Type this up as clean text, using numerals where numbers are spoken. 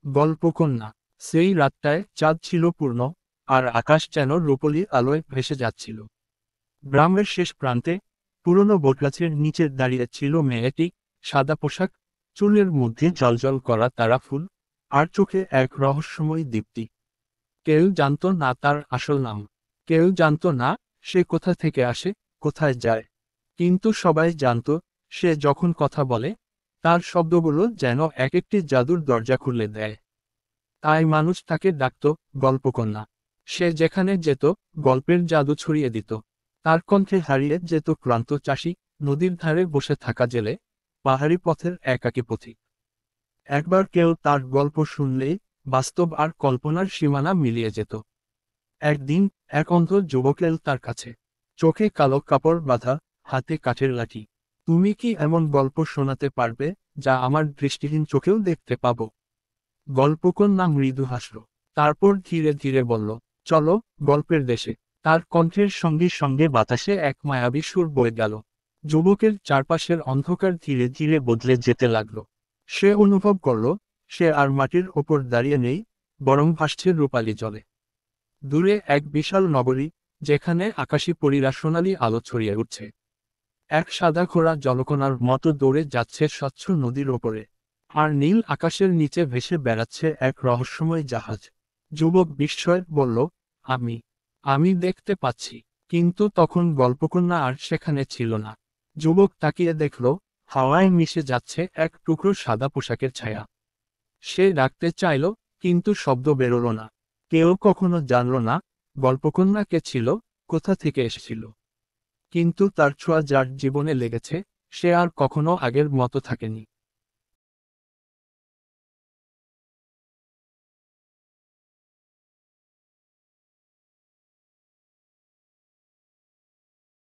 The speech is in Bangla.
গল্পকন্যা। সেই রাতটায় চাঁদ ছিল পূর্ণ, আর আকাশ যেন রূপলি আলোয় ভেসে যাচ্ছিল। গ্রামের শেষ প্রান্তে পুরনো বটগাছের নিচে দাঁড়িয়ে ছিল মেয়েটি, সাদা পোশাক, চুলের মধ্যে জ্বলজ্বল করা তারা ফুল, আর চোখে এক রহস্যময় দীপ্তি। কেউ জানত না তার আসল নাম, কেউ জানত না সে কোথা থেকে আসে, কোথায় যায়। কিন্তু সবাই জানত, সে যখন কথা বলে, তার শব্দগুলো যেন এক একটি জাদুর দরজা খুলে দেয়। তাই মানুষ তাকে ডাকত গল্পকন্যা। সে যেখানে যেত, গল্পের জাদু ছড়িয়ে দিত। তার কণ্ঠে হারিয়ে যেত ক্লান্ত চাষি, নদীর ধারে বসে থাকা জেলে, পাহাড়ি পথের একাকী পথিক। একবার কেউ তার গল্প শুনলেই বাস্তব আর কল্পনার সীমানা মিলিয়ে যেত। একদিন এক অন্ধ যুবক এল তার কাছে। চোখে কালো কাপড় বাঁধা, হাতে কাঠের লাঠি। তুমি কি এমন গল্প শোনাতে পারবে, যা আমার দৃষ্টিহীন চোখেও দেখতে পাবো? গল্পকন্যা মৃদু হাসল। তারপর ধীরে ধীরে বলল, চলো, গল্পের দেশে। তার কণ্ঠের সঙ্গে সঙ্গে বাতাসে এক মায়াবী সুর বয়ে গেল। যুবকের চারপাশের অন্ধকার ধীরে ধীরে বদলে যেতে লাগলো। সে অনুভব করল, সে আর মাটির ওপর দাঁড়িয়ে নেই, বরং ভাসছে রূপালি জলে। দূরে এক বিশাল নগরী, যেখানে আকাশী পরীরা সোনালি আলো ছড়িয়ে উঠছে। এক সাদা ঘোড়া জলকণার মতো দৌড়ে যাচ্ছে স্বচ্ছ নদীর ওপরে। আর নীল আকাশের নিচে ভেসে বেড়াচ্ছে এক রহস্যময় জাহাজ। যুবক বিস্ময়ে বলল, আমি আমি দেখতে পাচ্ছি। কিন্তু তখন গল্পকন্যা আর সেখানে ছিল না। যুবক তাকিয়ে দেখল, হাওয়ায় মিশে যাচ্ছে এক টুকরো সাদা পোশাকের ছায়া। সে ডাকতে চাইল, কিন্তু শব্দ বেরোল না। কেউ কখনো জানল না গল্পকন্যা কে ছিল, কোথা থেকে এসেছিল। কিন্তু তার ছোঁয়া যার জীবনে লেগেছে, সে আর কখনো আগের মতো থাকেনি।